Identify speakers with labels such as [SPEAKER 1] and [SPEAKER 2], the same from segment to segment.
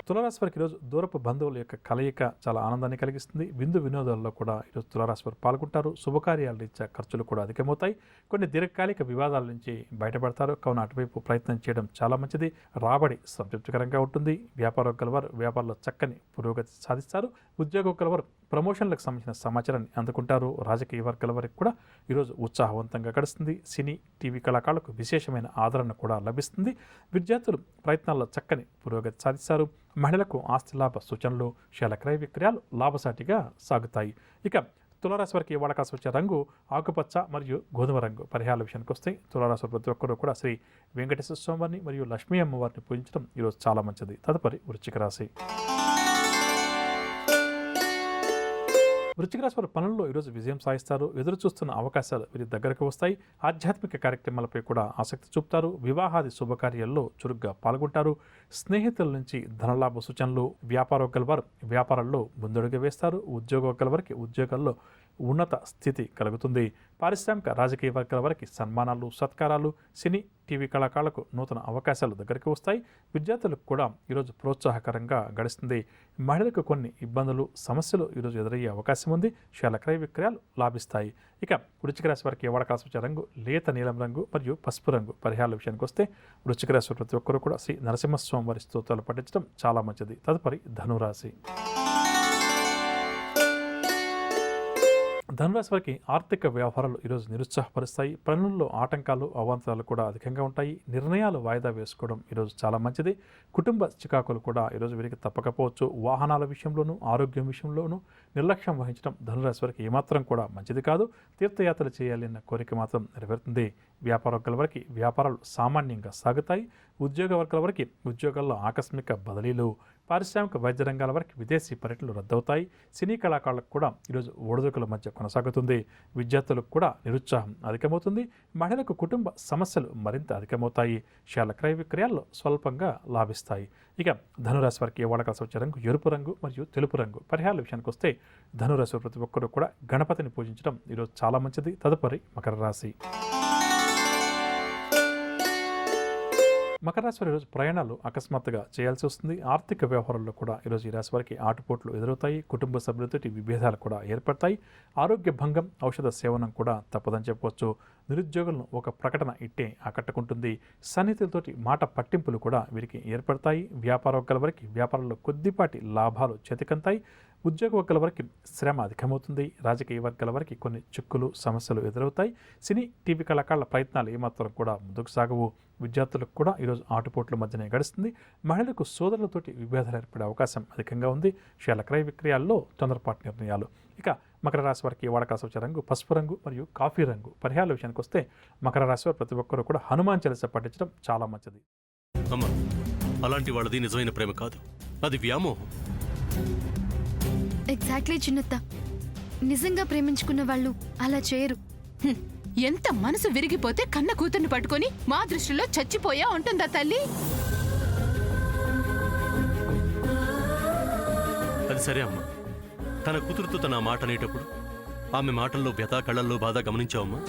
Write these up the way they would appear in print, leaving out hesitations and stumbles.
[SPEAKER 1] తులారాశి వారికి ఈరోజు దూరపు బంధువుల యొక్క కలయిక చాలా ఆనందాన్ని కలిగిస్తుంది. విందు వినోదాల్లో కూడా ఈరోజు తులారాశి వారు పాల్గొంటారు. శుభకార్యాల రీత్యా ఖర్చులు కూడా అధికమవుతాయి. కొన్ని దీర్ఘకాలిక వివాదాల నుంచి బయటపడతారు. కావున అటువైపు ప్రయత్నం చేయడం చాలా మంచిది. రాబడి సంతృప్తికరంగా ఉంటుంది. వ్యాపారం గలవారు వ్యాపారంలో చక్కని పురోగతి సాధిస్తారు. ఉద్యోగం గలవారు ప్రమోషన్లకు సంబంధించిన సమాచారాన్ని అందుకుంటారు. రాజకీయ వర్గాల వారికి కూడా ఈరోజు ఉత్సాహవంతంగా గడుస్తుంది. సినీ టీవీ కళాకారులకు విశేషమైన ఆదరణ కూడా లభిస్తుంది. విద్యార్థులు ప్రయత్నాల్లో చక్కని పురోగతి సాధిస్తారు. మహిళలకు ఆస్తి లాభ సూచనలు, షేర్ల క్రయ విక్రయాలు లాభసాటిగా సాగుతాయి. ఇక తులారాశి వారికి ఇవాళ కాసి వచ్చే రంగు ఆకుపచ్చ మరియు గోధుమ రంగు. పరిహారాల విషయానికి వస్తే తులారాశి ప్రతి ఒక్కరూ కూడా శ్రీ వెంకటేశ్వర స్వామివారిని మరియు లక్ష్మీ అమ్మవారిని పూజించడం ఈరోజు చాలా మంచిది. తదుపరి వృశ్చిక రాశి. వృశ్చిక రాశి వారి పనుల్లో ఈరోజు విజయం సాధిస్తారు. ఎదురు చూస్తున్న అవకాశాలు వీరి దగ్గరకు వస్తాయి. ఆధ్యాత్మిక కార్యక్రమాలపై కూడా ఆసక్తి చూపుతారు. వివాహాది శుభకార్యాల్లో చురుగ్గా పాల్గొంటారు. స్నేహితుల నుంచి ధనలాభ సూచనలు. వ్యాపారం గలవారు వ్యాపారాల్లో ముందడుగు వేస్తారు. ఉద్యోగం గలవారికి ఉద్యోగాల్లో ఉన్నత స్థితి కలుగుతుంది. పారిశ్రామిక రాజకీయ వర్గాల వారికి సన్మానాలు, సత్కారాలు. సినీ టీవీ కళాకారులకు నూతన అవకాశాలు దగ్గరికి వస్తాయి. విద్యార్థులకు కూడా ఈరోజు ప్రోత్సాహకరంగా గడుస్తుంది. మహిళలకు కొన్ని ఇబ్బందులు, సమస్యలు ఈరోజు ఎదురయ్యే అవకాశం ఉంది. షేర్ల క్రయ విక్రయాలు లాభిస్తాయి. ఇక వృశ్చిక రాశి వారికి ఇవాళ కాసి వచ్చే రంగు లేత నీలం రంగు మరియు పసుపు రంగు. పరిహారాల విషయానికి వస్తే వృశ్చిక రాశి ప్రతి ఒక్కరూ కూడా శ్రీ నరసింహస్వామి వారి స్తోత్రాలు పఠించడం చాలా మంచిది. తదుపరి ధనురాశి. ధనురాశి వారికి ఆర్థిక వ్యవహారాలు ఈరోజు నిరుత్సాహపరుస్తాయి. పనుల్లో ఆటంకాలు, అవాంతరాలు కూడా అధికంగా ఉంటాయి. నిర్ణయాలు వాయిదా వేసుకోవడం ఈరోజు చాలా మంచిది. కుటుంబ చికాకులు కూడా ఈరోజు వీరికి తప్పకపోవచ్చు. వాహనాల విషయంలోనూ, ఆరోగ్యం విషయంలోనూ నిర్లక్ష్యం వహించడం ధనురాశి వారికి ఏమాత్రం కూడా మంచిది కాదు. తీర్థయాత్రలు చేయాలి అన్న కోరిక మాత్రం నెరవేరుతుంది. వ్యాపార వర్గాల వారికి వ్యాపారాలు సామాన్యంగా సాగుతాయి. ఉద్యోగ వర్గాల వారికి ఉద్యోగాల్లో ఆకస్మిక బదిలీలు. పారిశ్రామిక వైద్య రంగాల వారికి విదేశీ పర్యటనలు రద్దవుతాయి. సినీ కళాకారులకు కూడా ఈరోజు ఒడిదుడుకుల మధ్య కొనసాగుతుంది. విద్యార్థులకు కూడా నిరుత్సాహం అధికమవుతుంది. మహిళలకు కుటుంబ సమస్యలు మరింత అధికమవుతాయి. షేర్ల క్రయ విక్రయాల్లో స్వల్పంగా లాభిస్తాయి. ఇక ధనురాశి వారికి ఇవాళ కలిసి వచ్చే రంగు ఎరుపు రంగు మరియు తెలుపు రంగు. పరిహారాల విషయానికి వస్తే ధనురాశి ప్రతి ఒక్కరూ కూడా గణపతిని పూజించడం ఈరోజు చాలా మంచిది. తదుపరి మకర రాశి. మకర రాశి వారి ఈరోజు ప్రయాణాలు అకస్మాత్తుగా చేయాల్సి వస్తుంది. ఆర్థిక వ్యవహారాల్లో కూడా ఈరోజు ఈ రాశి వారికి ఆటుపోట్లు ఎదురవుతాయి. కుటుంబ సభ్యులతోటి విభేదాలు కూడా ఏర్పడతాయి. ఆరోగ్య భంగం, ఔషధ సేవనం కూడా తప్పదని చెప్పవచ్చు. నిరుద్యోగులను ఒక ప్రకటన ఇట్టే ఆకట్టుకుంటుంది. సన్నిహితులతోటి మాట పట్టింపులు కూడా వీరికి ఏర్పడతాయి. వ్యాపార వర్గాల వారికి వ్యాపారంలో కొద్దిపాటి లాభాలు చేతికంతాయి. ఉద్యోగ వర్గాల వారికి శ్రమ అధికమవుతుంది. రాజకీయ వర్గాల వారికి కొన్ని చిక్కులు, సమస్యలు ఎదురవుతాయి. సినీ టీవీ కళాకారుల ప్రయత్నాలు ఏమాత్రం కూడా ముందుకు సాగవు. విద్యార్థులకు కూడా ఈరోజు ఆటుపోట్ల మధ్యనే గడుస్తుంది. మహిళలకు సోదరులతోటి విభేదాలు ఏర్పడే అవకాశం అధికంగా ఉంది. షేర్ల క్రయ విక్రయాల్లో తొందరపాటు నిర్ణయాలు. ఇక మకర రాశి వారికి ఇవాళ కాసి వచ్చే రంగు పసుపు రంగు మరియు కాఫీ రంగు. పరిహారాల విషయానికి వస్తే మకర రాశి వారు ప్రతి ఒక్కరూ కూడా హనుమాన్ చాలీసా పఠించడం చాలా మంచిది.
[SPEAKER 2] అమ్మా, అలాంటి వాళ్ళది నిజమైన ప్రేమ కాదు, అది వ్యామోహం.
[SPEAKER 3] ఎగ్జాక్ట్లీ చిన్నత్త. నిజంగా ప్రేమించుకున్న వాళ్ళు అలా చేయరు.
[SPEAKER 4] ఎంత మనసు విరిగిపోతే కన్న కూతుర్ని పట్టుకొని మా దృష్టిలో చచ్చిపోయా ఉంటుందా తల్లి?
[SPEAKER 2] అది సరే అమ్మా, తన కూతురుతో తన మాట అనేటప్పుడు ఆమె మాటల్లో వ్యథా, కళ్ళల్లో బాధ గమనించావమ్మా?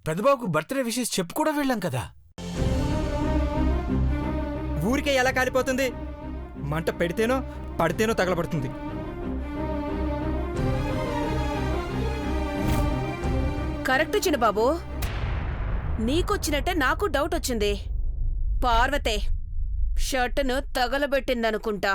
[SPEAKER 5] పెద్దబాబుకు బర్త్డే విషెస్ చెప్పు కూడా వెళ్ళాం కదా.
[SPEAKER 6] ఊరికే ఎలా కాలిపోతుంది? మంట పెడితేనో పడితేనో తగలబడుతుంది.
[SPEAKER 7] కరెక్ట్ చిన్నబాబు, నీకొచ్చినట్టే నాకు డౌట్ వచ్చింది. పార్వతే షర్టును తగలబెట్టిందనుకుంటా.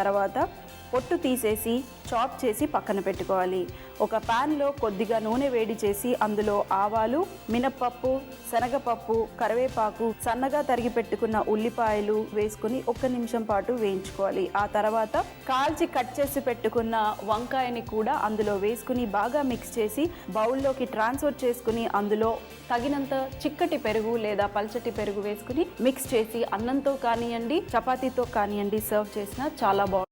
[SPEAKER 8] తర్వాత పొట్టు తీసేసి చాప్ చేసి పక్కన పెట్టుకోవాలి. ఒక ప్యాన్లో కొద్దిగా నూనె వేడి చేసి అందులో ఆవాలు, మినప్పప్పు, శనగపప్పు, కరివేపాకు, సన్నగా తరిగి పెట్టుకున్న ఉల్లిపాయలు వేసుకుని 1 నిమిషం పాటు వేయించుకోవాలి. ఆ తర్వాత కాల్చి కట్ చేసి పెట్టుకున్న వంకాయని కూడా అందులో వేసుకుని బాగా మిక్స్ చేసి బౌల్లోకి ట్రాన్స్ఫర్ చేసుకుని అందులో తగినంత చిక్కటి పెరుగు లేదా పల్చటి పెరుగు వేసుకుని మిక్స్ చేసి అన్నంతో కానివ్వండి, చపాతీతో కానివ్వండి సర్వ్ చేసినా చాలా బాగుంటుంది.